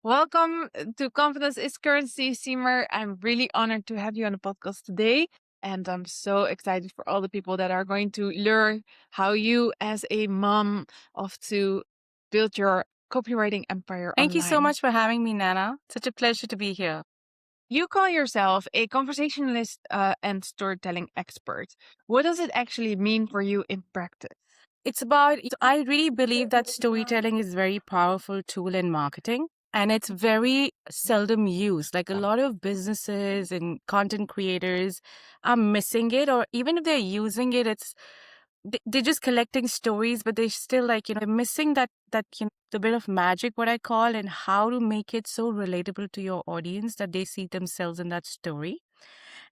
Welcome to Confidence is Currency, Seamer. I'm really honored to have you on the podcast today. And I'm so excited for all the people that are going to learn how you, as a mom of two, build your copywriting empire Thank you so online. much for having me, Nana. Such a pleasure to be here. You call yourself a conversationalist and storytelling expert. What does it actually mean for you in practice? It's about, I really believe that storytelling is a very powerful tool in marketing and it's very seldom used. Like a lot of businesses and content creators are missing it, or even if they're using it, they're just collecting stories, but they're still they're missing that the bit of magic, what I call, and how to make it so relatable to your audience that they see themselves in that story.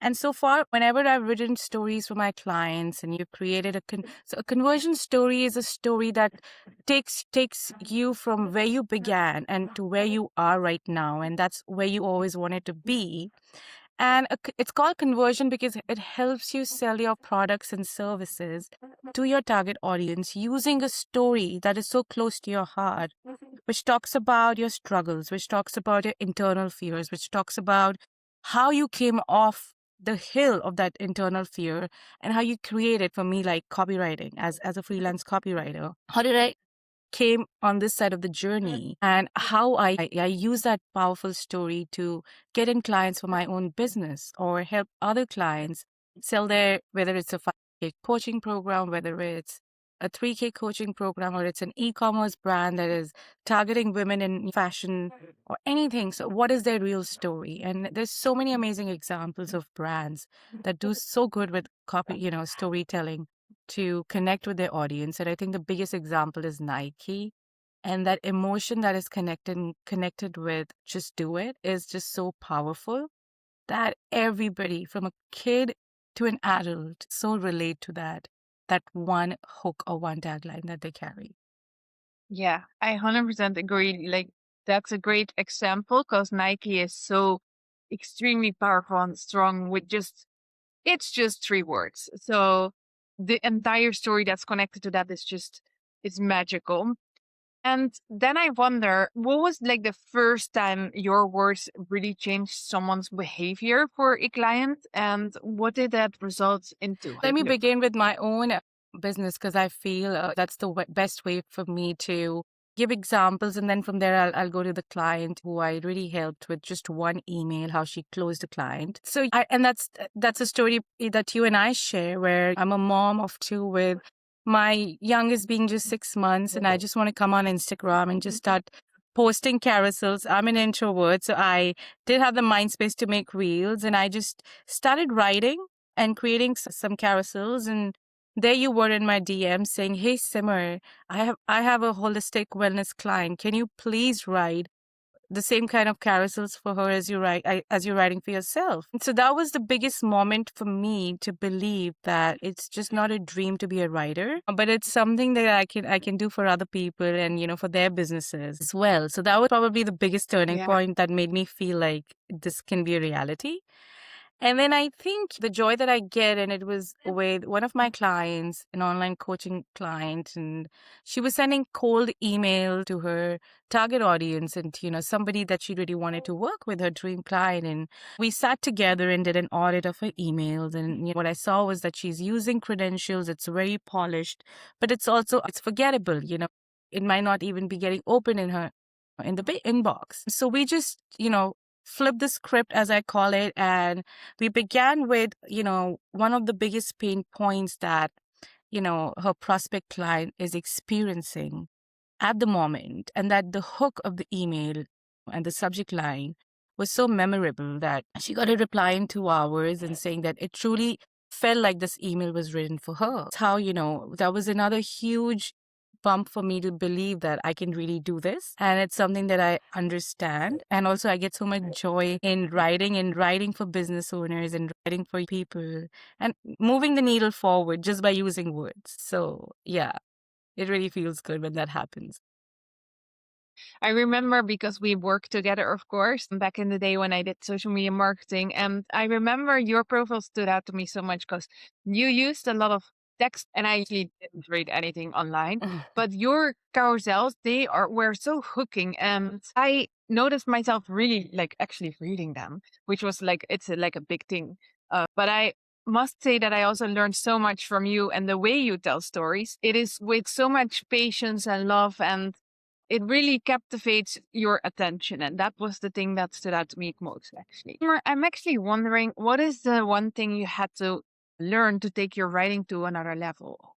And so far, whenever I've written stories for my clients and you've created so a conversion story is a story that takes you from where you began and to where you are right now. And that's where you always wanted to be. And it's called conversion because it helps you sell your products and services to your target audience using a story that is so close to your heart, which talks about your struggles, which talks about your internal fears, which talks about how you came off the hill of that internal fear and how you created, for me, like copywriting as a freelance copywriter. How did I came on this side of the journey and how I use that powerful story to get in clients for my own business or help other clients sell their, whether it's a 5K coaching program, whether it's a 3K coaching program, or it's an e-commerce brand that is targeting women in fashion or anything. So what is their real story? And there's so many amazing examples of brands that do so good with storytelling to connect with their audience. And I think the biggest example is Nike. And that emotion that is connected with just do it is just so powerful that everybody from a kid to an adult so relate to that one hook or one tagline that they carry. Yeah, I 100% agree. Like, that's a great example because Nike is so extremely powerful and strong with it's just three words. So the entire story that's connected to that it's magical. And then I wonder, what was like the first time your words really changed someone's behavior for a client, and what did that result into? Let me begin with my own business because I feel that's the best way for me to give examples. And then from there, I'll go to the client who I really helped with just one email, how she closed the client. And that's a story that you and I share where I'm a mom of two with my youngest being just 6 months. And I just want to come on Instagram and just start posting carousels. I'm an introvert, so I did have the mind space to make reels. And I just started writing and creating some carousels, and there you were in my DM saying, "Hey Simmer, I have a holistic wellness client. Can you please write the same kind of carousels for her as as you're writing for yourself?" And so that was the biggest moment for me to believe that it's just not a dream to be a writer, but it's something that I can do for other people and for their businesses as well. So that was probably the biggest turning Yeah. point that made me feel like this can be a reality. And then I think the joy that I get, and it was with one of my clients, an online coaching client, and she was sending cold email to her target audience and, somebody that she really wanted to work with, her dream client. And we sat together and did an audit of her emails. And what I saw was that she's using credentials. It's very polished, but it's forgettable, it might not even be getting open in the inbox. So we just, flip the script, as I call it. And we began with, one of the biggest pain points that, her prospect client is experiencing at the moment. And that the hook of the email and the subject line was so memorable that she got a reply in 2 hours and saying that it truly felt like this email was written for her. It's how, that was another huge bump for me to believe that I can really do this. And it's something that I understand. And also I get so much joy in writing and writing for business owners and writing for people and moving the needle forward just by using words. So yeah, it really feels good when that happens. I remember because we worked together, of course, back in the day when I did social media marketing. And I remember your profile stood out to me so much because you used a lot of text, and I actually didn't read anything online. But your carousels, were so hooking. And I noticed myself really like actually reading them, which was like, it's like a big thing. But I must say that I also learned so much from you and the way you tell stories. It is with so much patience and love, and it really captivates your attention. And that was the thing that stood out to me most, actually. I'm actually wondering, what is the one thing you had to learn to take your writing to another level?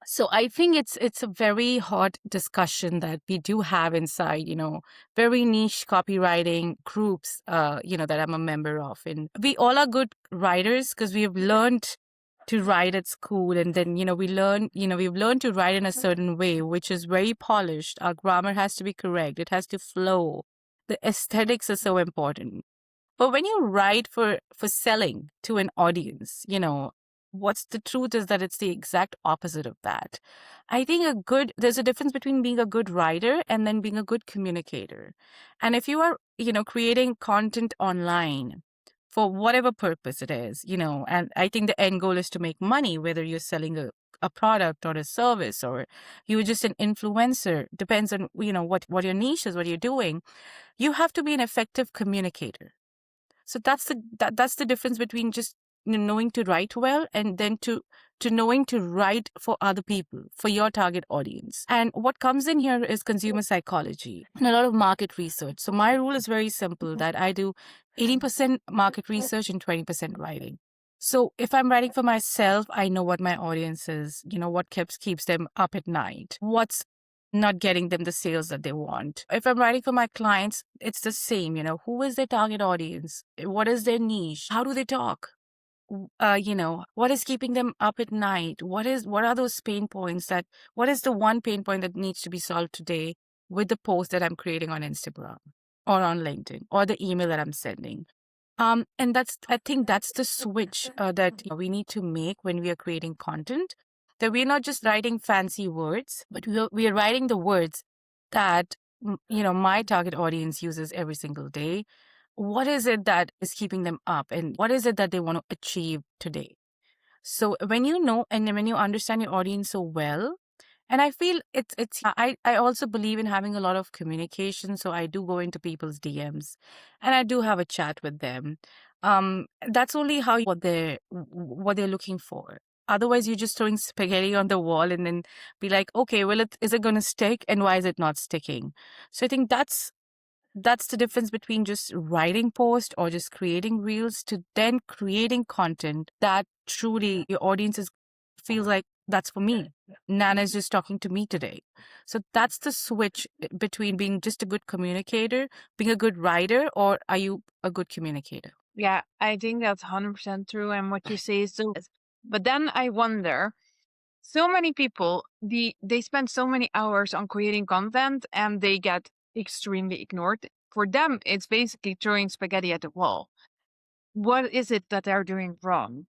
So I think it's a very hot discussion that we do have inside, very niche copywriting groups, that I'm a member of. And we all are good writers because we have learned to write at school. And then, we've learned to write in a certain way, which is very polished. Our grammar has to be correct. It has to flow. The aesthetics are so important. But when you write for selling to an audience, what's the truth is that it's the exact opposite of that. I think there's a difference between being a good writer and then being a good communicator. And if you are, creating content online for whatever purpose it is, and I think the end goal is to make money, whether you're selling a product or a service, or you're just an influencer, depends on, what your niche is, what you're doing. You have to be an effective communicator. So that's the difference between just knowing to write well and then to knowing to write for other people, for your target audience. And what comes in here is consumer psychology and a lot of market research. So my rule is very simple, that I do 80% market research and 20% writing. So if I'm writing for myself, I know what my audience is, what keeps them up at night, what's not getting them the sales that they want. If I'm writing for my clients, it's the same, who is their target audience? What is their niche? How do they talk? What is keeping them up at night? What are those pain points what is the one pain point that needs to be solved today with the post that I'm creating on Instagram or on LinkedIn or the email that I'm sending? And I think that's the switch that we need to make when we are creating content, that we're not just writing fancy words, but we are writing the words that, my target audience uses every single day. What is it that is keeping them up, and what is it that they want to achieve today? So when you know and when you understand your audience so well, and I feel I also believe in having a lot of communication. So I do go into people's DMs and I do have a chat with them. That's only how what they're looking for. Otherwise, you're just throwing spaghetti on the wall and then be like, okay, well, is it going to stick, and why is it not sticking? So I think that's the difference between just writing posts or just creating reels to then creating content that truly your audiences feels like, that's for me. Nana's just talking to me today. So that's the switch between being just a good communicator, being a good writer, or are you a good communicator? Yeah, I think that's 100% true. And what you say is so. But then I wonder, so many people, they spend so many hours on creating content and they get extremely ignored. For them, it's basically throwing spaghetti at the wall. What is it that they're doing wrong?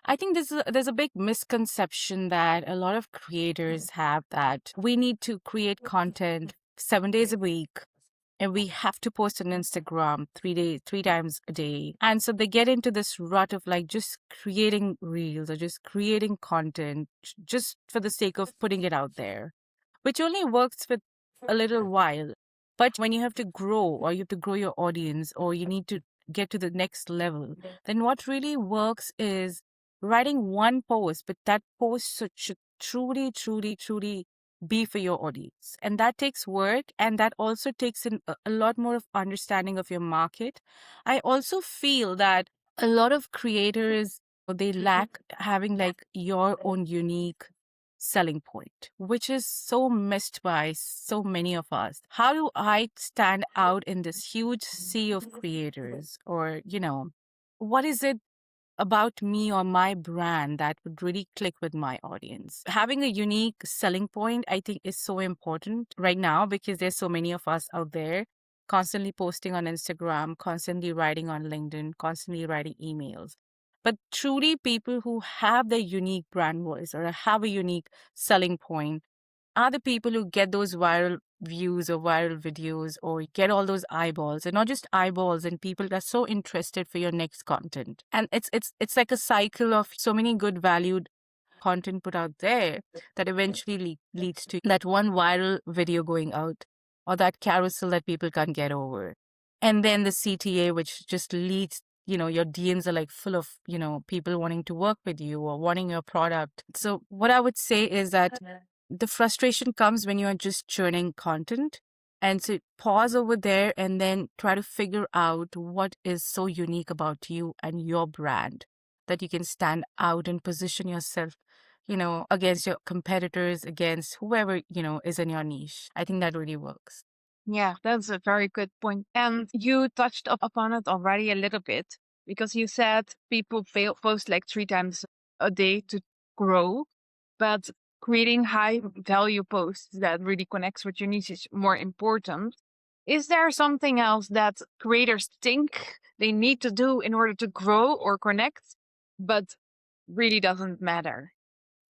I think there's a big misconception that a lot of creators have, that we need to create content 7 days a week and we have to post on Instagram 3 times a day. And so they get into this rut of like just creating reels or just creating content just for the sake of putting it out there, which only works for a little while. But when you have to grow, or you have to grow your audience, or you need to get to the next level, then what really works is writing one post, but that post should truly, truly, truly be for your audience. And that takes work, and that also takes in a lot more of understanding of your market. I also feel that a lot of creators, they lack having like your own unique selling point, which is so missed by so many of us. How do I stand out in this huge sea of creators? Or, what is it about me or my brand that would really click with my audience? Having a unique selling point, I think, is so important right now, because there's so many of us out there constantly posting on Instagram, constantly writing on LinkedIn, constantly writing emails. But truly, people who have their unique brand voice or have a unique selling point are the people who get those viral views or viral videos, or get all those eyeballs, and not just eyeballs, and people that are so interested for your next content. And it's like a cycle of so many good valued content put out there that eventually leads to that one viral video going out. or that carousel that people can't get over. And then the CTA, which just leads, your DMs are like full of, people wanting to work with you or wanting your product. So what I would say is that the frustration comes when you are just churning content. And so pause over there and then try to figure out what is so unique about you and your brand that you can stand out and position yourself, against your competitors, against whoever, is in your niche. I think that really works. Yeah, that's a very good point. And you touched upon it already a little bit because you said people post like 3 times a day to grow, but creating high value posts that really connects with your niche is more important. Is there something else that creators think they need to do in order to grow or connect, but really doesn't matter?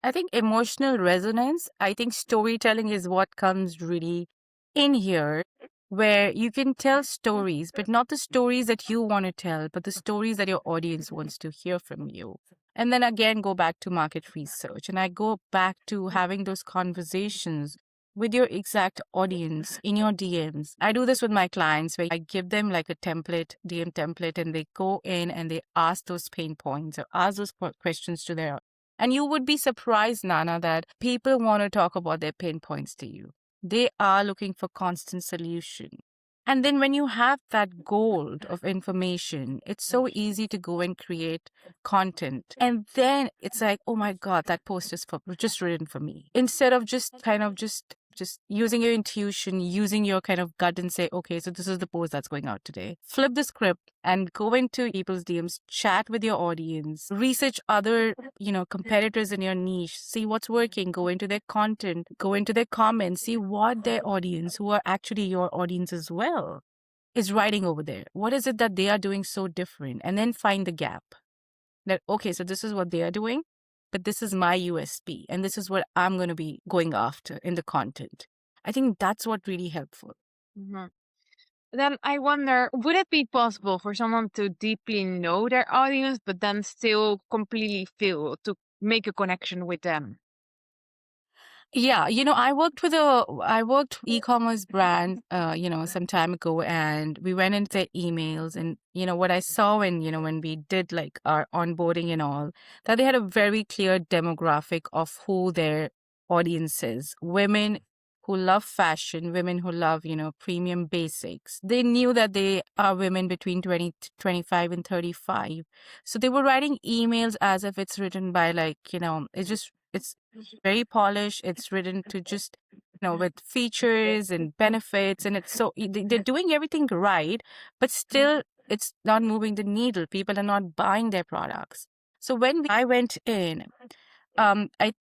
I think emotional resonance, I think storytelling is what comes really in here, where you can tell stories, but not the stories that you want to tell, but the stories that your audience wants to hear from you. And then again, go back to market research. And I go back to having those conversations with your exact audience in your DMs. I do this with my clients where I give them like a template, DM template, and they go in and they ask those pain points or ask those questions to their. And you would be surprised, Nana, that people want to talk about their pain points to you. They are looking for constant solution. And then when you have that gold of information, it's so easy to go and create content. And then it's like, oh my God, that post is just written for me. Instead of just kind of just using your intuition, using your kind of gut and say, okay, so this is the post that's going out today. Flip the script and go into people's DMs, chat with your audience, research other, competitors in your niche, see what's working, go into their content, go into their comments, see what their audience, who are actually your audience as well, is writing over there. What is it that they are doing so different? And then find the gap. That, okay, so this is what they are doing, but this is my USP, and this is what I'm going to be going after in the content. I think that's what really helpful. Mhm. Then I wonder, would it be possible for someone to deeply know their audience, but then still completely fail to make a connection with them? Yeah, I worked e-commerce brand, some time ago, and we went into their emails, and what I saw when we did like our onboarding and all, that they had a very clear demographic of who their audience is. Women who love fashion, women who love, premium basics. They knew that they are women between 25 and 35. So they were writing emails as if it's written by like, it's very polished. It's written to just, with features and benefits. And it's so they're doing everything right, but still it's not moving the needle. People are not buying their products. So when I went in, I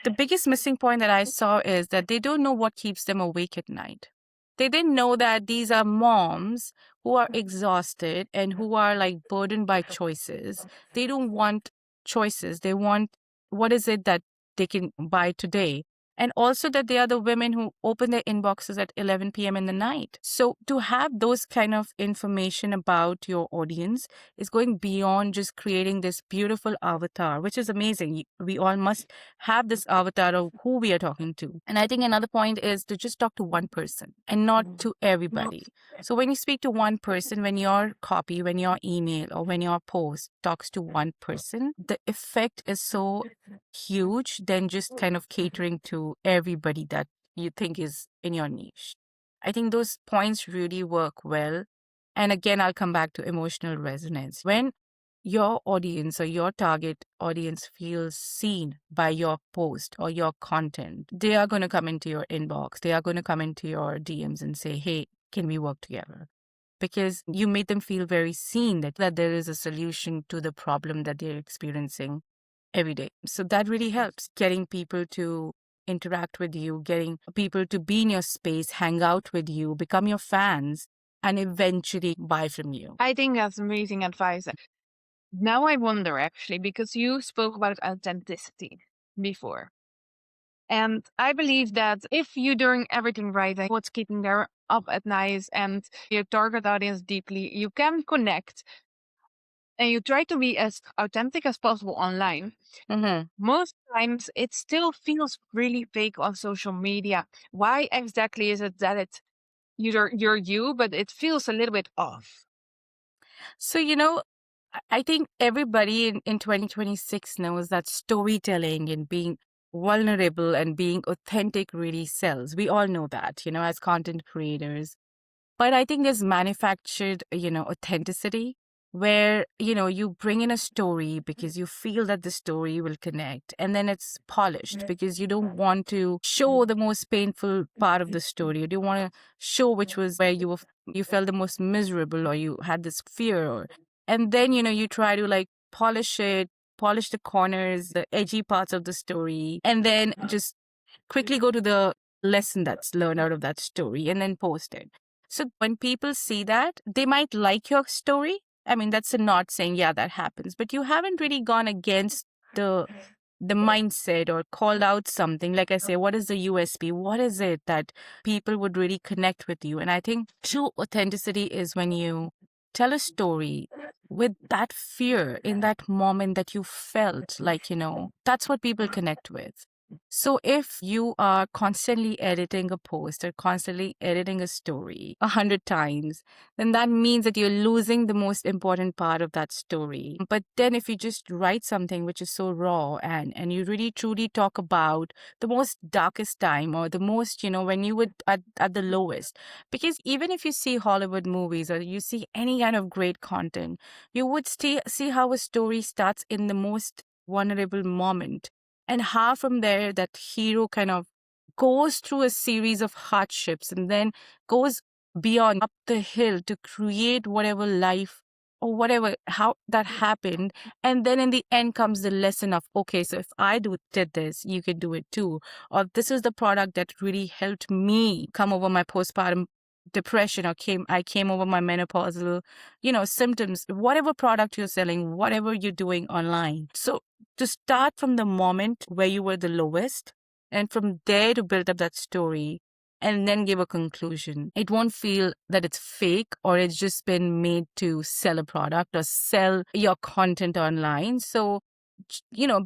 the biggest missing point that I saw is that they don't know what keeps them awake at night. They didn't know that these are moms who are exhausted and who are like burdened by choices. They don't want choices. They want what is it that they can buy today. And also that they are the women who open their inboxes at 11 p.m. in the night. So to have those kind of information about your audience is going beyond just creating this beautiful avatar, which is amazing. We all must have this avatar of who we are talking to. And I think another point is to just talk to one person and not to everybody. So when you speak to one person, when your copy, when your email, or when your post talks to one person, the effect is so huge than just kind of catering to everybody that you think is in your niche. I think those points really work well. And again, I'll come back to emotional resonance. When your audience or your target audience feels seen by your post or your content, they are going to come into your inbox. They are going to come into your DMs and say, hey, can we work together? Because you made them feel very seen, that there is a solution to the problem that they're experiencing every day. So that really helps getting people to interact with you, getting people to be in your space, hang out with you, become your fans, and eventually buy from you. I think that's amazing advice. Now I wonder actually, because you spoke about authenticity before. And I believe that if you're doing everything right, like what's keeping them up at night and your target audience deeply, you can connect and you try to be as authentic as possible online. Mm-hmm. Most times it still feels really fake on social media. Why exactly is it that it you're you, but it feels a little bit off. So, I think everybody in 2026 knows that storytelling and being vulnerable and being authentic really sells. We all know that, as content creators. But I think there's manufactured, authenticity where, you bring in a story because you feel that the story will connect. And then it's polished because you don't want to show the most painful part of the story. You don't want to show which was where you felt the most miserable or you had this fear. And then, you try to like polish it, polish the corners, the edgy parts of the story, and then just quickly go to the lesson that's learned out of that story and then post it. So when people see that, they might like your story. I mean, that's a not saying, yeah, that happens, but you haven't really gone against the the mindset or called out something. Like I say, what is the USP? What is it that people would really connect with you? And I think true authenticity is when you tell a story with that fear in that moment that you felt like, that's what people connect with. So if you are constantly editing a post or constantly editing a story 100 times, then that means that you're losing the most important part of that story. But then if you just write something which is so raw and you really truly talk about the most darkest time or the most, when you would at the lowest. Because even if you see Hollywood movies or you see any kind of great content, you would see how a story starts in the most vulnerable moment and how from there that hero kind of goes through a series of hardships and then goes beyond up the hill to create whatever life or whatever how that happened. And then in the end comes the lesson of, okay, so if did this, you can do it too. Or this is the product that really helped me come over my postpartum depression or I came over my menopausal, symptoms, whatever product you're selling, whatever you're doing online. So to start from the moment where you were the lowest and from there to build up that story and then give a conclusion. It won't feel that it's fake or it's just been made to sell a product or sell your content online. So,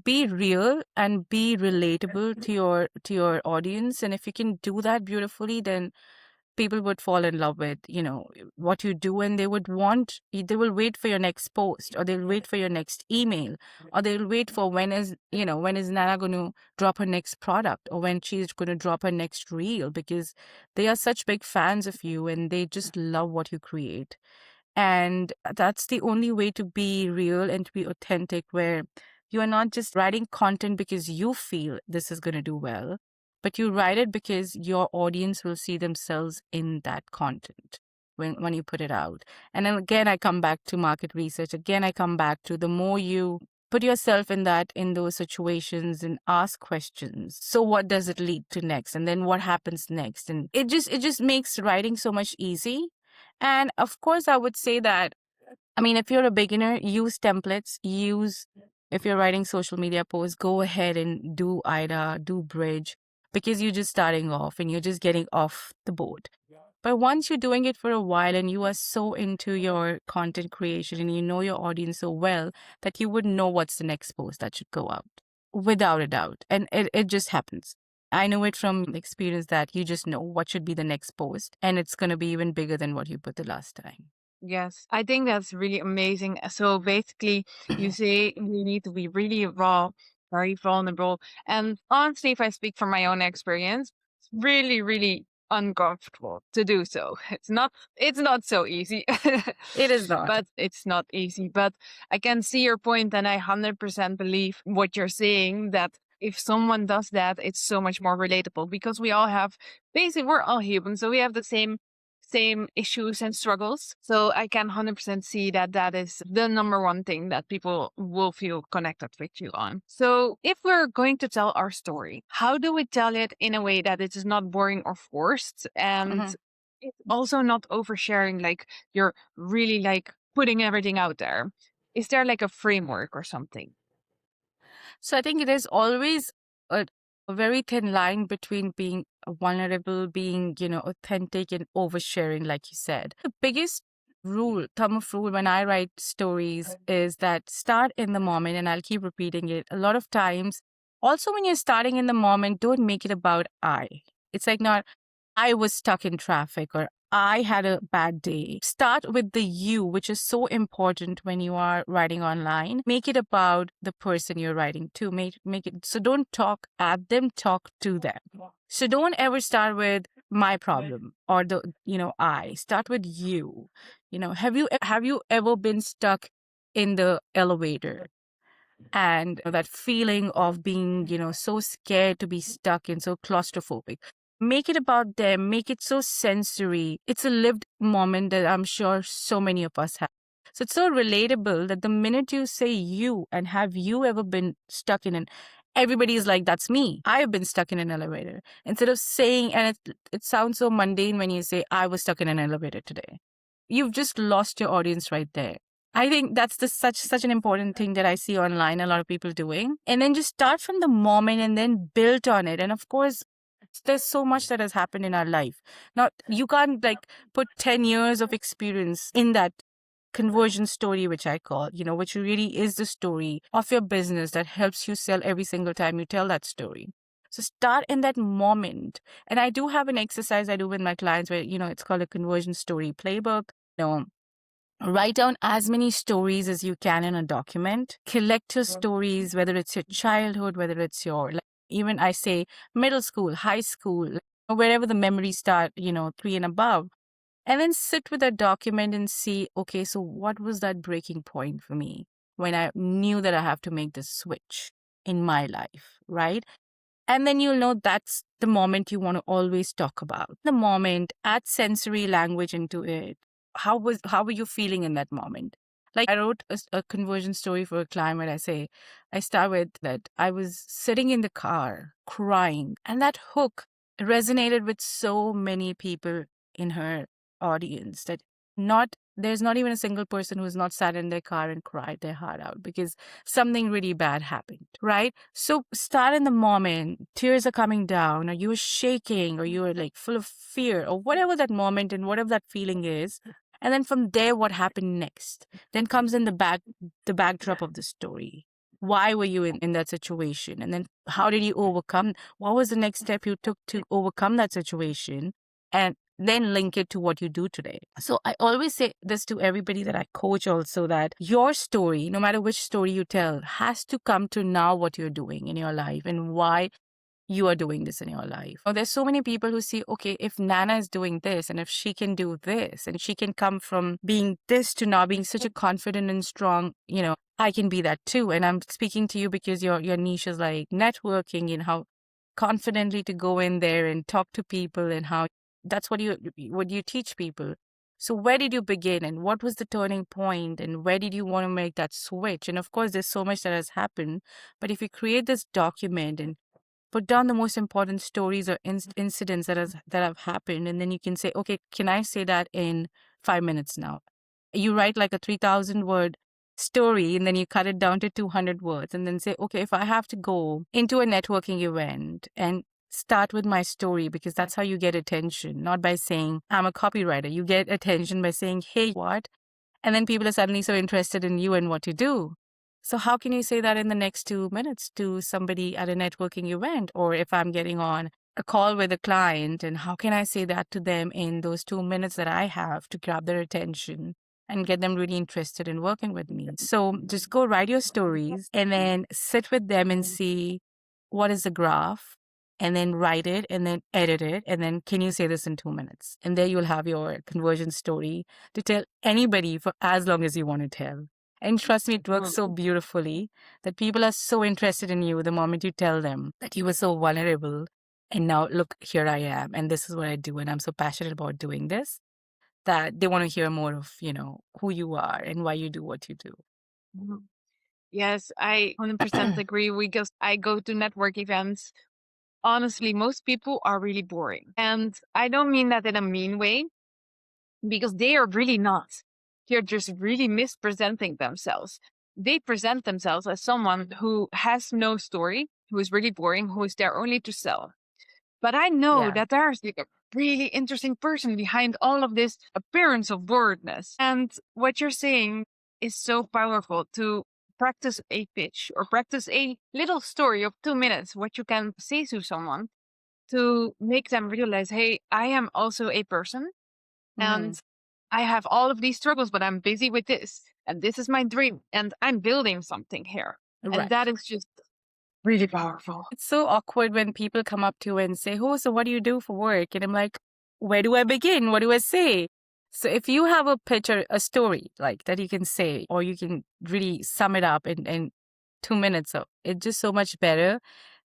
be real and be relatable to your audience. And if you can do that beautifully, then people would fall in love with, what you do, and they will wait for your next post, or they'll wait for your next email, or they'll wait for when is Nana going to drop her next product, or when she's going to drop her next reel, because they are such big fans of you and they just love what you create. And that's the only way to be real and to be authentic, where you are not just writing content because you feel this is going to do well, but you write it because your audience will see themselves in that content when you put it out. And then again, I come back to market research. Again, I come back to the more you put yourself in those situations and ask questions. So what does it lead to next? And then what happens next? And it just makes writing so much easy. And of course, I would say that, I mean, if you're a beginner, use templates, if you're writing social media posts, go ahead and do IDA, do Bridge, because you're just starting off and you're just getting off the boat. But once you're doing it for a while and you are so into your content creation and you know your audience so well that you would know what's the next post that should go out without a doubt. And it just happens. I know it from experience that you just know what should be the next post and it's going to be even bigger than what you put the last time. Yes, I think that's really amazing. So basically, you say we need to be really raw, very vulnerable. And honestly, if I speak from my own experience, it's really, really uncomfortable to do so. It's not so easy. It is not. But it's not easy. But I can see your point, and I 100% believe what you're saying, that if someone does that, it's so much more relatable, because we all have, basically, we're all human, so we have the same issues and struggles. So I can 100% see that that is the number one thing that people will feel connected with you on. So if we're going to tell our story, how do we tell it in a way that it is not boring or forced, and Mhm. it's also not oversharing, like you're really like putting everything out there? Is there like a framework or something? So I think it is always a very thin line between being vulnerable, being, authentic and oversharing, like you said. The biggest thumb of rule when I write stories is that start in the moment, and I'll keep repeating it. A lot of times, also when you're starting in the moment, don't make it about I. It's like not, I was stuck in traffic or I had a bad day. Start with the you, which is so important when you are writing online. Make it about the person you're writing to. Make it so don't talk at them, talk to them. So don't ever start with my problem or I. Start with you. Have you ever been stuck in the elevator? And that feeling of being so scared to be stuck and so claustrophobic, make it about them, make it so sensory. It's a lived moment that I'm sure so many of us have, so it's so relatable that the minute you say you and have you ever been stuck in an, everybody is like, that's me, I have been stuck in an elevator, instead of saying, and it sounds so mundane when you say, I was stuck in an elevator today. You've just lost your audience right there. I think that's such an important thing that I see online a lot of people doing. And then just start from the moment and then build on it. And of course, there's so much that has happened in our life. Not you can't like put 10 years of experience in that conversion story, which I call, which really is the story of your business that helps you sell every single time you tell that story. So start in that moment. And I do have an exercise I do with my clients where, it's called a conversion story playbook. Write down as many stories as you can in a document. Collect your stories, whether it's your childhood, whether it's your, even I say middle school, high school, wherever the memories start, 3 and above. And then sit with that document and see, okay, so what was that breaking point for me when I knew that I have to make this switch in my life, right? And then you'll know that's the moment you want to always talk about. The moment, add sensory language into it. How were you feeling in that moment? Like I wrote a conversion story for a client where I start with that I was sitting in the car crying, and that hook resonated with so many people in her audience that there's not even a single person who's not sat in their car and cried their heart out because something really bad happened, right? So start in the moment. Tears are coming down, or you were shaking, or you were like full of fear, or whatever that moment and whatever that feeling is. And then from there, what happened next? Then comes in the backdrop of the story. Why were you in that situation? And then how did you overcome? What was the next step you took to overcome that situation? And then link it to what you do today. So I always say this to everybody that I coach also, that your story, no matter which story you tell, has to come to now what you're doing in your life and why you are doing this in your life. Now, there's so many people who see, okay, if Nana is doing this and if she can do this and she can come from being this to now being such a confident and strong, I can be that too. And I'm speaking to you because your niche is like networking and how confidently to go in there and talk to people and how that's what you teach people. So where did you begin and what was the turning point and where did you want to make that switch? And of course, there's so much that has happened. But if you create this document and put down the most important stories or incidents that have happened, and then you can say, okay, can I say that in 5 minutes now? You write like a 3,000 word story and then you cut it down to 200 words and then say, okay, if I have to go into a networking event and start with my story, because that's how you get attention, not by saying I'm a copywriter. You get attention by saying, hey, what? And then people are suddenly so interested in you and what you do. So how can you say that in the next 2 minutes to somebody at a networking event? Or if I'm getting on a call with a client, and how can I say that to them in those 2 minutes that I have to grab their attention and get them really interested in working with me? So just go write your stories and then sit with them and see what is the graph, and then write it and then edit it. And then can you say this in 2 minutes? And there you'll have your conversion story to tell anybody for as long as you want to tell. And trust me, it works so beautifully that people are so interested in you the moment you tell them that you were so vulnerable. And now look, here I am, and this is what I do, and I'm so passionate about doing this that they want to hear more of, who you are and why you do what you do. Mhm. Yes, I 100% agree because I go to network events. Honestly, most people are really boring. And I don't mean that in a mean way, because they are really not. They're just really mispresenting themselves. They present themselves as someone who has no story, who is really boring, who is there only to sell. But I know Yeah. that there's like a really interesting person behind all of this appearance of boredness. And what you're saying is so powerful to practice a pitch or practice a little story of 2 minutes, what you can say to someone to make them realize, hey, I am also a person. Mm-hmm. And I have all of these struggles, but I'm busy with this. And this is my dream. And I'm building something here. And that Right. is just really powerful. It's so awkward when people come up to you and say, "Oh, so what do you do for work?" And I'm like, "Where do I begin? What do I say?" So if you have a pitch or a story like that you can say, or you can really sum it up in 2 minutes, so it's just so much better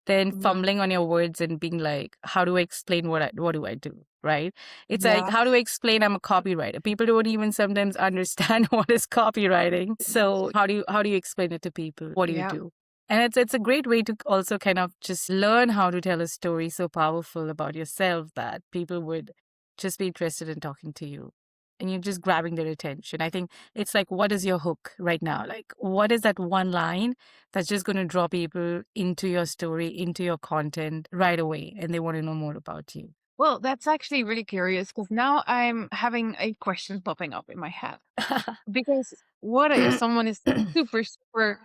than Mhm. fumbling on your words and being like, "How do I explain what do I do?" Right? It's like, Yeah. how do I explain I'm a copywriter? People don't even sometimes understand what is copywriting. So how do you explain it to people? What do you Yeah. do? And it's a great way to also kind of just learn how to tell a story so powerful about yourself that people would just be interested in talking to you. And you're just grabbing their attention. I think it's like, what is your hook right now? Like, what is that one line that's just going to draw people into your story, into your content right away, and they want to know more about you? Well, that's actually really curious because now I'm having a question popping up in my head. Because what if someone is super, super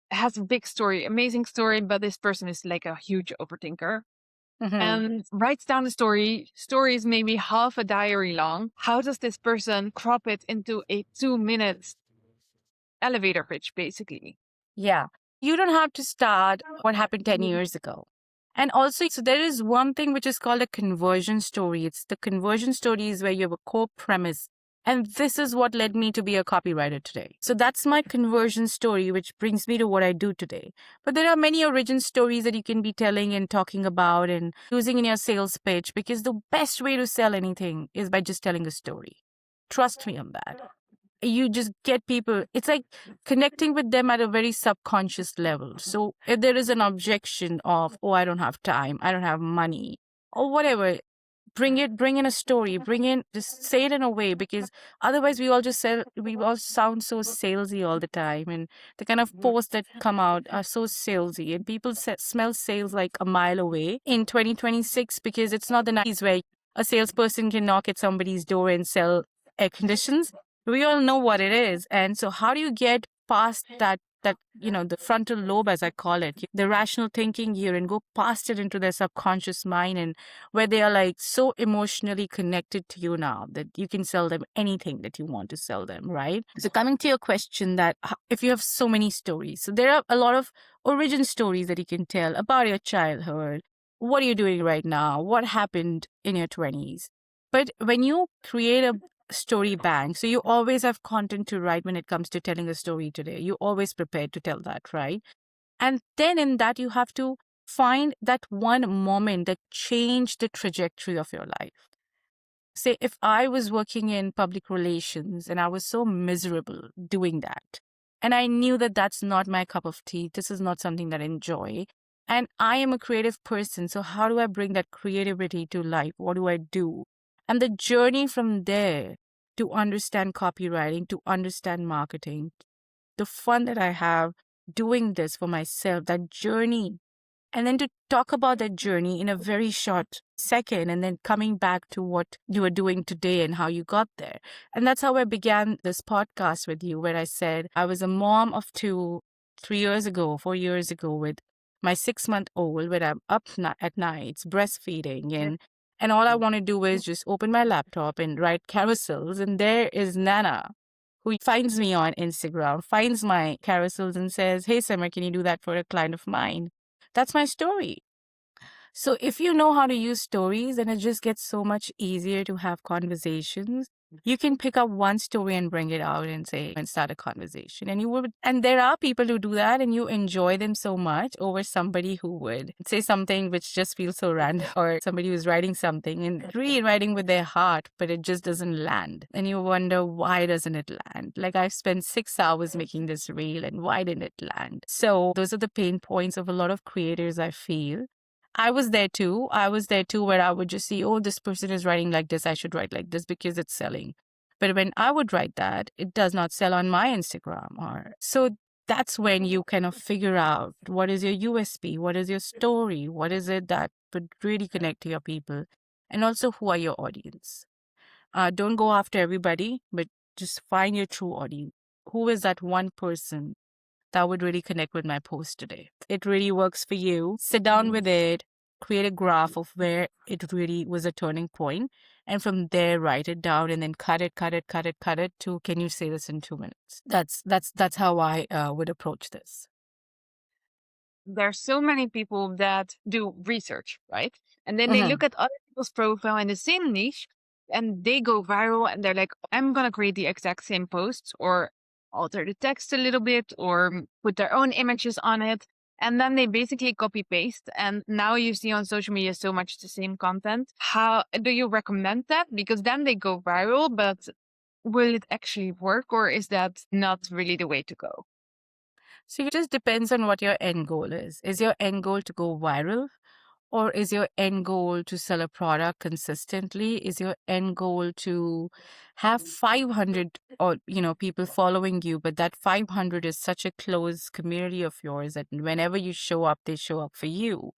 has a big story, amazing story, but this person is like a huge overthinker Hmm. and writes down the story is maybe half a diary long. How does this person crop it into a 2 minutes elevator pitch, basically? Yeah. You don't have to start what happened 10 years ago. And also, so there is one thing which is called a conversion story. It's the conversion story is where you have a core premise. And this is what led me to be a copywriter today. So that's my conversion story, which brings me to what I do today. But there are many origin stories that you can be telling and talking about and using in your sales pitch because the best way to sell anything is by just telling a story. Trust me on that. You just get people, it's like connecting with them at a very subconscious level. So if there is an objection of, oh, I don't have time, I don't have money, or whatever, bring in a story, just say it in a way, because otherwise we all sound so salesy all the time, and the kind of posts that come out are so salesy, and people smell sales like a mile away in 2026, because it's not the 90s where a salesperson can knock at somebody's door and sell air conditions. We all know what it is. And so how do you get past that the frontal lobe, as I call it, the rational thinking here, and go past it into their subconscious mind, and where they are like so emotionally connected to you now that you can sell them anything that you want to sell them, right? So coming to your question, that if you have so many stories, so there are a lot of origin stories that you can tell about your childhood. What are you doing right now? What happened in your 20s? But when you create a story bank, so you always have content to write when it comes to telling a story today. You always prepared to tell that, right? And then in that, you have to find that one moment that changed the trajectory of your life. Say, if I was working in public relations and I was so miserable doing that, and I knew that that's not my cup of tea, this is not something that I enjoy, and I am a creative person, so how do I bring that creativity to life? What do I do? And the journey from there to understand copywriting, to understand marketing, the fun that I have doing this for myself, that journey, and then to talk about that journey in a very short second, and then coming back to what you are doing today and how you got there. And that's how I began this podcast with you, where I said I was a mom of two, 3 years ago, 4 years ago, with my 6 month old, when I'm up at nights breastfeeding, and all I want to do is just open my laptop and write carousels. And there is Nana, who finds me on Instagram, finds my carousels and says, "Hey, Summer, can you do that for a client of mine?" That's my story. So if you know how to use stories, then it just gets so much easier to have conversations. You can pick up one story and bring it out and say and start a conversation. And there are people who do that, and you enjoy them so much over somebody who would say something which just feels so random, or somebody who's writing something and really writing with their heart, but it just doesn't land. And you wonder, why doesn't it land? Like, I've spent 6 hours making this reel, and why didn't it land? So those are the pain points of a lot of creators, I feel. I was there too. I was there too, where I would just see, oh, this person is writing like this. I should write like this because it's selling. But when I would write that, it does not sell on my Instagram. Or so that's when you kind of figure out what is your USP, what is your story, what is it that would really connect to your people, and also who are your audience. Don't go after everybody, but just find your true audience. Who is that one person that would really connect with my post today? It really works for you. Sit down with it, create a graph of where it really was a turning point, and from there write it down and then cut it to, can you say this in 2 minutes? That's how I would approach this. There's so many people that do research, right? And then they Hmm. look at other people's profile in the same niche and they go viral and they're like, I'm going to create the exact same posts or alter the text a little bit or put their own images on it. And then they basically copy paste. And now you see on social media so much the same content. How do you recommend that? Because then they go viral, but will it actually work or is that not really the way to go? So it just depends on what your end goal is. Is your end goal to go viral? Or is your end goal to sell a product consistently? Is your end goal to have 500 or people following you, but that 500 is such a close community of yours that whenever you show up, they show up for you.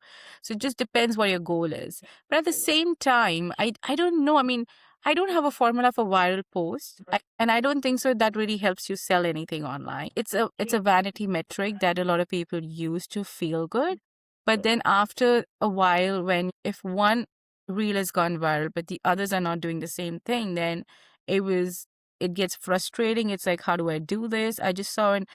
So it just depends what your goal is. But at the same time, I don't know. I mean, I don't have a formula for viral posts, and I don't think so that really helps you sell anything online. It's a vanity metric that a lot of people use to feel good. But then after a while, when if one reel has gone viral, but the others are not doing the same thing, then it was it gets frustrating. It's like, how do I do this? I just saw an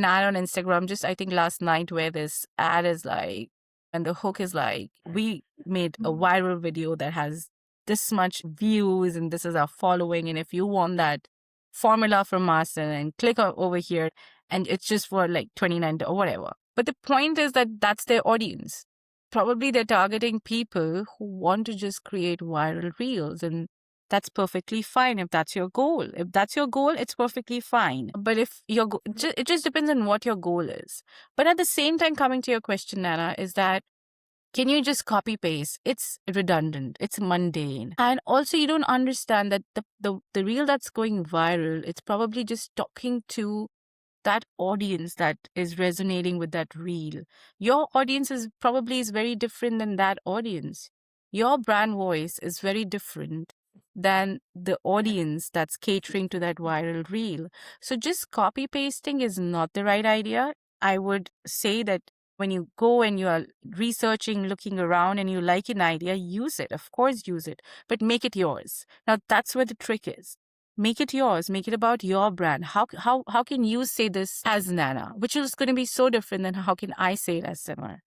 ad on Instagram just I think last night where this ad is like, and the hook is like, we made a viral video that has this much views and this is our following. And if you want that formula from us, and then click over here, and it's just for like 29 or whatever. But the point is that that's their audience. Probably they're targeting people who want to just create viral reels, and that's perfectly fine if that's your goal. If that's your goal, it's perfectly fine. But if it just depends on what your goal is. But at the same time, coming to your question, Nana, is that can you just copy paste? It's redundant. It's mundane. And also you don't understand that the reel that's going viral, it's probably just talking to that audience that is resonating with that reel. Your audience is very different than that audience. Your brand voice is very different than the audience that's catering to that viral reel. So just copy pasting is not the right idea. I would say that when you go and you are researching, looking around, and you like an idea, use it. Of course, use it, but make it yours. Now, that's where the trick is. Make it yours. Make it about your brand. How can you say this as Nana, which is going to be so different than how can I say it as Simar?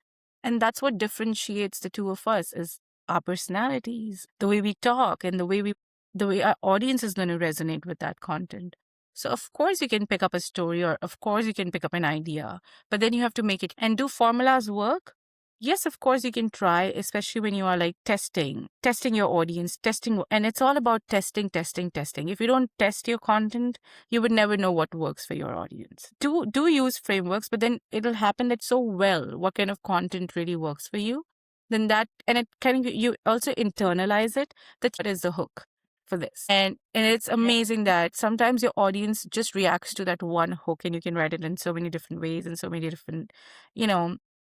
And that's what differentiates the two of us is our personalities, the way we talk, and the way our audience is going to resonate with that content. So of course you can pick up a story, or of course you can pick up an idea, but then you have to make it. And do formulas work? Yes, of course you can try, especially when you are like testing your audience, testing, and it's all about testing. If you don't test your content, you would never know what works for your audience. Do use frameworks, but then it'll happen that so well what kind of content really works for you. Then that, and it kind of, you also internalize it, that what is the hook for this. And it's amazing that sometimes your audience just reacts to that one hook, and you can write it in so many different ways and so many different,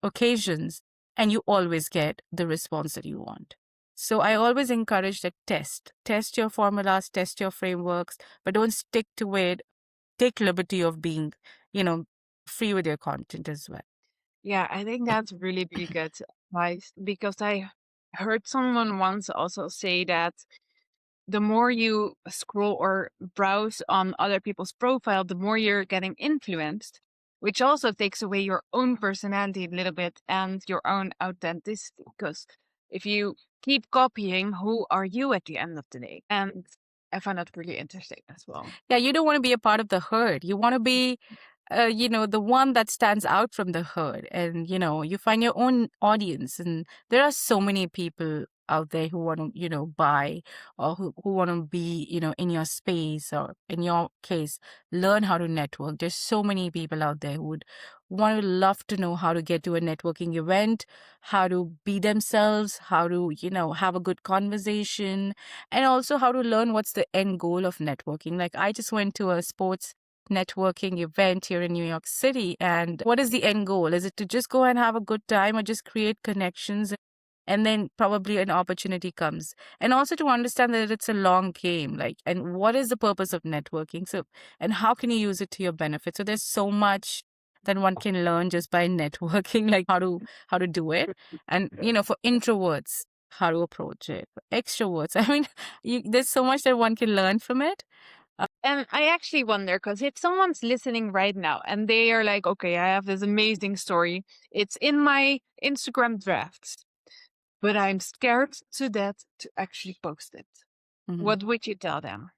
occasions, and you always get the response that you want. So I always encourage that test your formulas, test your frameworks, but don't stick to it. Take liberty of being, you know, free with your content as well. Yeah, I think that's really, really good advice because I heard someone once also say that the more you scroll or browse on other people's profile, the more you're getting influenced, which also takes away your own personality a little bit and your own authenticity. Because if you keep copying, who are you at the end of the day? And I find that really interesting as well. Yeah, you don't want to be a part of the herd. You want to be, the one that stands out from the herd. And, you find your own audience. And there are so many people out there who want to, buy, or who want to be, in your space, or in your case, learn how to network. There's so many people out there who would want to love to know how to get to a networking event, how to be themselves, how to, have a good conversation, and also how to learn what's the end goal of networking. Like, I just went to a sports networking event here in New York City, and what is the end goal? Is it to just go and have a good time, or just create connections, and then probably an opportunity comes? And also to understand that it's a long game, like, and what is the purpose of networking? So, and how can you use it to your benefit? So there's so much that one can learn just by networking, like how to do it. And for introverts, how to approach it. Extroverts, I mean, there's so much that one can learn from it. And I actually wonder, because if someone's listening right now and they are like, okay, I have this amazing story, it's in my Instagram drafts, but I'm scared to death to actually post it. Mhm. What would you tell them?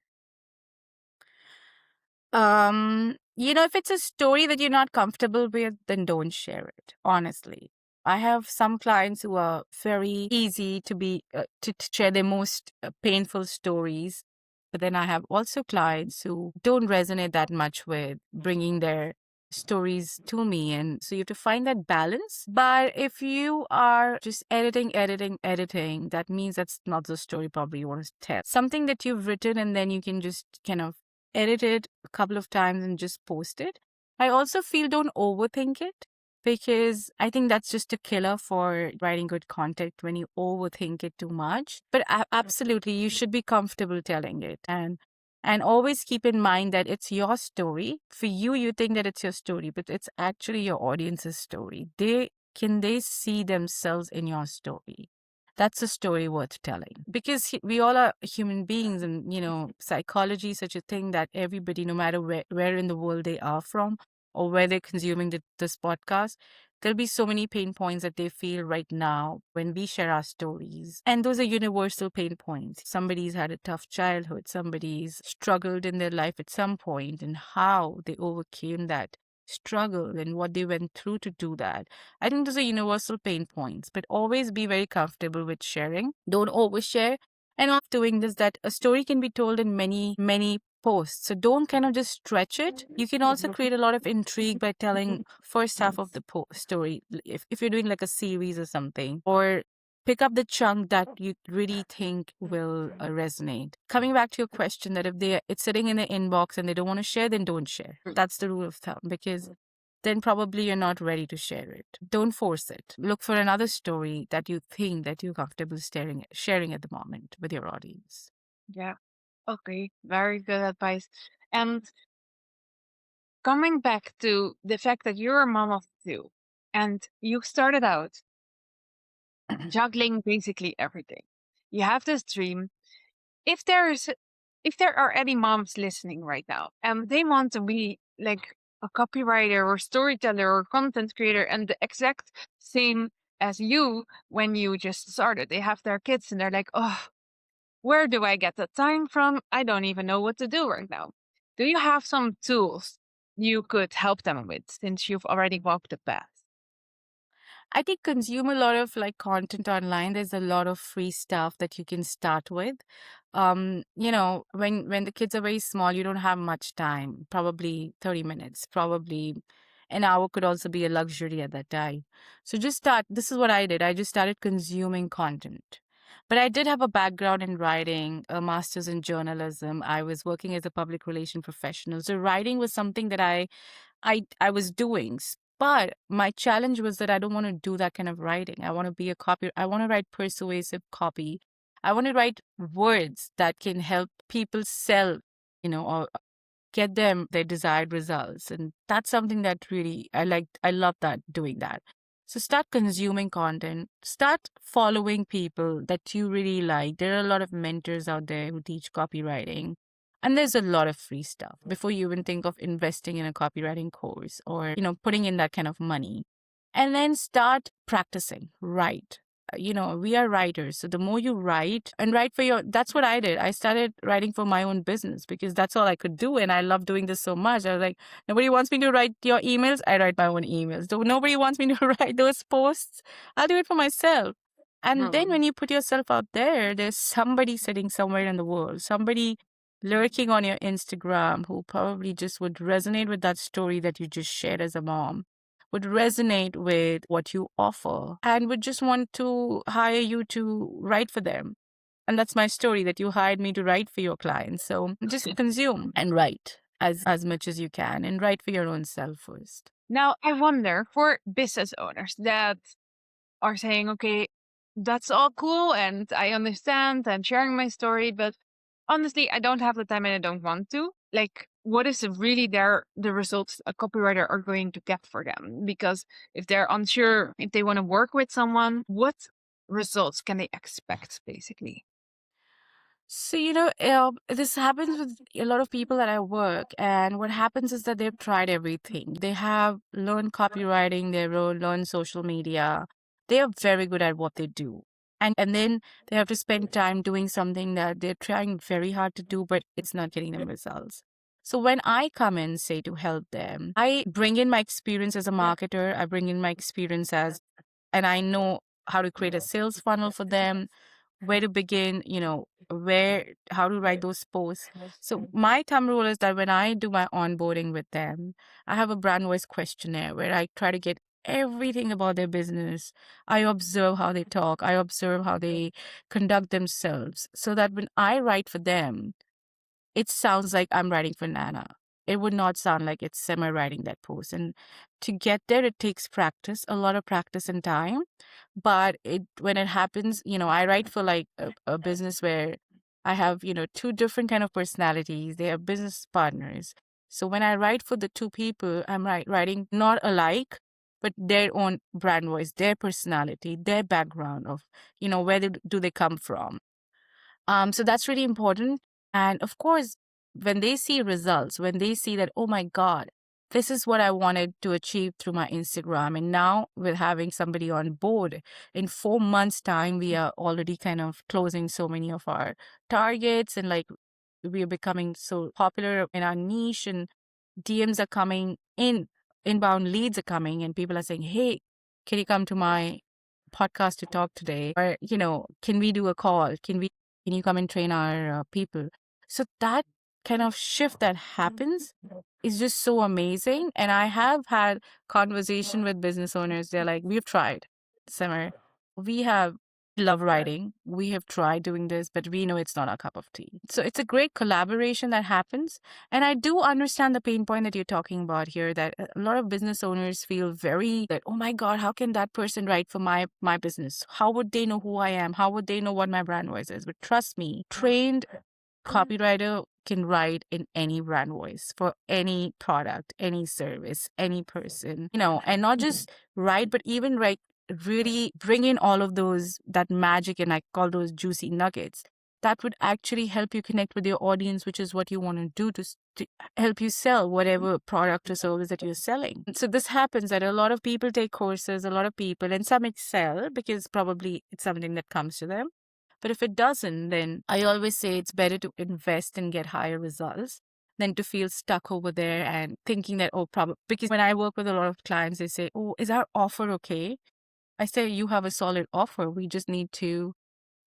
If it's a story that you're not comfortable with, then don't share it, honestly. I have some clients who are very easy to be to share their most painful stories, but then I have also clients who don't resonate that much with bringing their stories to me, and so you have to find that balance. But if you are just editing, that means that's not the story probably you want to tell. Something that you've written and then you can just kind of edit it a couple of times and just post it. I also feel don't overthink it, because I think that's just a killer for writing good content when you overthink it too much. But absolutely, you should be comfortable telling it, and always keep in mind that it's your story. For you, you think that it's your story, but it's actually your audience's story. They see themselves in your story. That's a story worth telling, because we all are human beings, and psychology is such a thing that everybody, no matter where in the world they are from or where they're consuming this podcast, there'll be so many pain points that they feel right now when we share our stories. And those are universal pain points. Somebody's had a tough childhood, somebody's struggled in their life at some point, and how they overcame that struggle and what they went through to do that. I think those are universal pain points, but always be very comfortable with sharing. Don't overshare. And of doing this, that a story can be told in many, many posts. So don't kind of just stretch it. You can also create a lot of intrigue by telling first half of the story, if you're doing like a series or something, or pick up the chunk that you really think will resonate. Coming back to your question, that if it's sitting in the inbox and they don't want to share, then don't share. That's the rule of thumb, because then probably you're not ready to share it. Don't force it. Look for another story that you think that you're comfortable sharing at the moment with your audience. Yeah. Okay. Very good advice. And coming back to the fact that you're a mom of two and you started out juggling basically everything. You have this dream. If there's if there are any moms listening right now and they want to be like a copywriter or storyteller or content creator and the exact same as you when you just started, they have their kids and they're like, oh, where do I get the time from? I don't even know what to do right now. Do you have some tools you could help them with since you've already walked the path? I think consume a lot of like content online. There's a lot of free stuff that you can start with. When the kids are very small, you don't have much time, probably 30 minutes, probably an hour could also be a luxury at that time. So just start. This is what I did. I just started consuming content. But I did have a background in writing, a master's in journalism. I was working as a public relation professional. So writing was something that I was doing. But my challenge was that I don't want to do that kind of writing. I want to be a copy. I want to write persuasive copy. I want to write words that can help people sell, or get them their desired results. And that's something that really I liked. I love that, doing that. So start consuming content, start following people that you really like. There are a lot of mentors out there who teach copywriting. And there's a lot of free stuff before you even think of investing in a copywriting course, or, putting in that kind of money. And then start practicing. Write. We are writers. So the more you write and write that's what I did. I started writing for my own business because that's all I could do. And I love doing this so much. I was like, nobody wants me to write your emails. I write my own emails. Nobody wants me to write those posts. I'll do it for myself. And then when you put yourself out there, there's somebody sitting somewhere in the world, somebody lurking on your Instagram who probably just would resonate with that story that you just shared as a mom, would resonate with what you offer, and would just want to hire you to write for them. And that's my story, that you hired me to write for your clients. So just consume and write as much as you can, and write for your own self first. Now, I wonder for business owners that are saying, okay, that's all cool and I understand, I'm sharing my story, but honestly, I don't have the time and I don't want to. Like, what is really the results a copywriter are going to get for them? Because if they're unsure if they want to work with someone, what results can they expect, basically? So, this happens with a lot of people that I work, and what happens is that they've tried everything. They have learned copywriting, they learned social media. They are very good at what they do. And then they have to spend time doing something that they're trying very hard to do, but it's not getting them results. So when I come in, say, to help them, I bring in my experience as a marketer, I bring in my experience and I know how to create a sales funnel for them, where to begin, how to write those posts. So my thumb rule is that when I do my onboarding with them, I have a brand voice questionnaire where I try to get everything about their business. I observe how they talk, I observe how they conduct themselves, so that when I write for them, it sounds like I'm writing for Nana. It would not sound like it's semi writing that post. And to get there, it takes practice, a lot of practice and time. But when it happens, I write for like a business where I have, two different kind of personalities. They are business partners. So when I write for the two people, I'm writing not alike, but their own brand voice, their personality, their background of, where do they come from. So that's really important. And of course, when they see results, when they see that, oh my God, this is what I wanted to achieve through my Instagram. And now with having somebody on board, in 4 months' time, we are already kind of closing so many of our targets, and like we are becoming so popular in our niche, and DMs are coming in, inbound leads are coming, and people are saying, hey, can you come to my podcast to talk today? Or, can we do a call? Can you come and train our people? So that kind of shift that happens is just so amazing. And I have had conversation with business owners. They're like, we've tried, Simmer. We have love writing. We have tried doing this, but we know it's not our cup of tea. So it's a great collaboration that happens. And I do understand the pain point that you're talking about here, that a lot of business owners feel very that, oh my God, how can that person write for my business? How would they know who I am? How would they know what my brand voice is? But trust me, trained copywriter can write in any brand voice for any product, any service, any person, and not just write, but even write, really bring in all of that magic, and I call those juicy nuggets that would actually help you connect with your audience, which is what you want to do to help you sell whatever product or service that you're selling. So this happens that a lot of people take courses, a lot of people, and some excel because probably it's something that comes to them. But if it doesn't, then I always say it's better to invest and get higher results than to feel stuck over there and thinking that, oh, probably, because when I work with a lot of clients, they say, oh, is our offer okay? I say, you have a solid offer. We just need to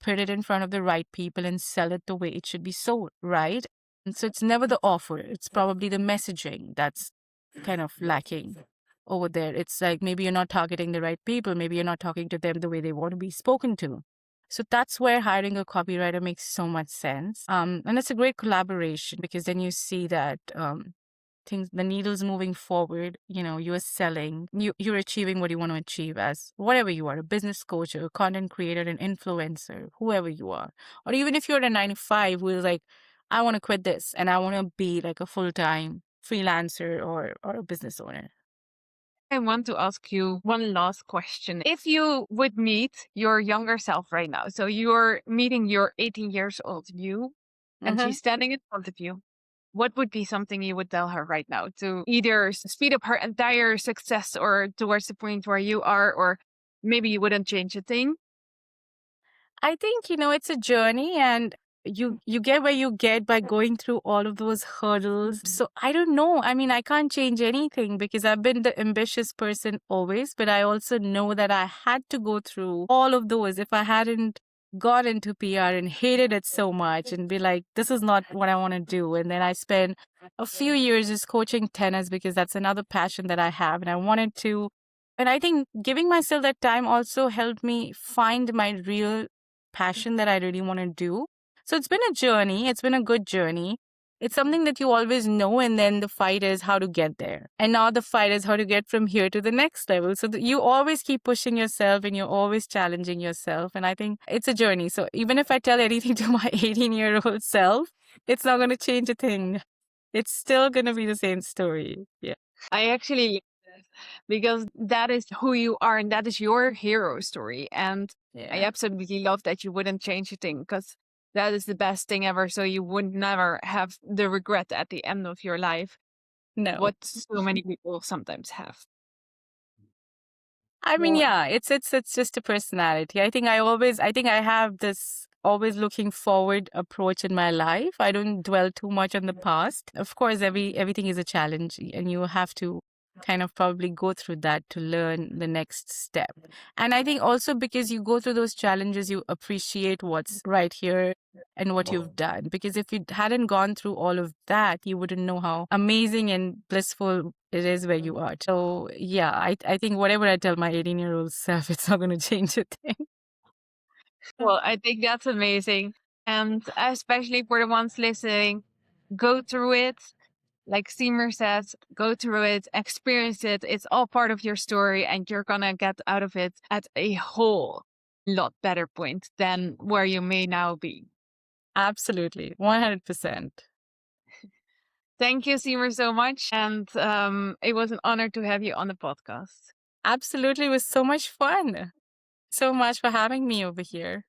put it in front of the right people and sell it the way it should be sold, right? And so it's never the offer. It's probably the messaging that's kind of lacking over there. It's like maybe you're not targeting the right people. Maybe you're not talking to them the way they want to be spoken to. So that's where hiring a copywriter makes so much sense. And it's a great collaboration because then you see that the needle's moving forward. You're selling, you're achieving what you want to achieve as whatever you are, a business coach, a content creator, an influencer, whoever you are. Or even if you're a 9 to 5 who is like, I want to quit this and I want to be like a full-time freelancer or a business owner. I want to ask you one last question. If you would meet your younger self right now, so you're meeting your 18 years old you, and Mm-hmm. she's standing in front of you, what would be something you would tell her right now to either speed up her entire success or towards the point where you are, or maybe you wouldn't change a thing? I think, it's a journey, and you get where you get by going through all of those hurdles. So I don't know. I mean, I can't change anything because I've been the ambitious person always, but I also know that I had to go through all of those. If I hadn't got into PR and hated it so much and be like, this is not what I want to do. And then I spent a few years just coaching tennis because that's another passion that I have. And I wanted to. And I think giving myself that time also helped me find my real passion that I really want to do. So it's been a journey. It's been a good journey. It's something that you always know, and then the fight is how to get there. And now the fight is how to get from here to the next level. So that you always keep pushing yourself and you're always challenging yourself. And I think it's a journey. So even if I tell anything to my 18-year-old self, it's not going to change a thing. It's still going to be the same story. Yeah. I actually, because that is who you are and that is your hero story. And I Yeah. absolutely love that you wouldn't change a thing because that is the best thing ever. So you would never have the regret at the end of your life, No. what so many people sometimes have. I mean, Yeah. yeah, it's just a personality. I think I have this always looking forward approach in my life. I don't dwell too much on the past. Of course, everything is a challenge and you have to kind of probably go through that to learn the next step. And I think also because you go through those challenges, you appreciate what's right here and what you've done. Because if you hadn't gone through all of that, you wouldn't know how amazing and blissful it is where you are. So yeah, I think whatever I tell my 18-year-old self, it's not going to change a thing. Well, I think that's amazing. And especially for the ones listening, go through it. Like Seymour says, go through it, experience it. It's all part of your story, and you're going to get out of it at a whole lot better point than where you may now be. Absolutely, 100%. Thank you, Seymour, so much. And it was an honor to have you on the podcast. Absolutely, it was so much fun. So much for having me over here.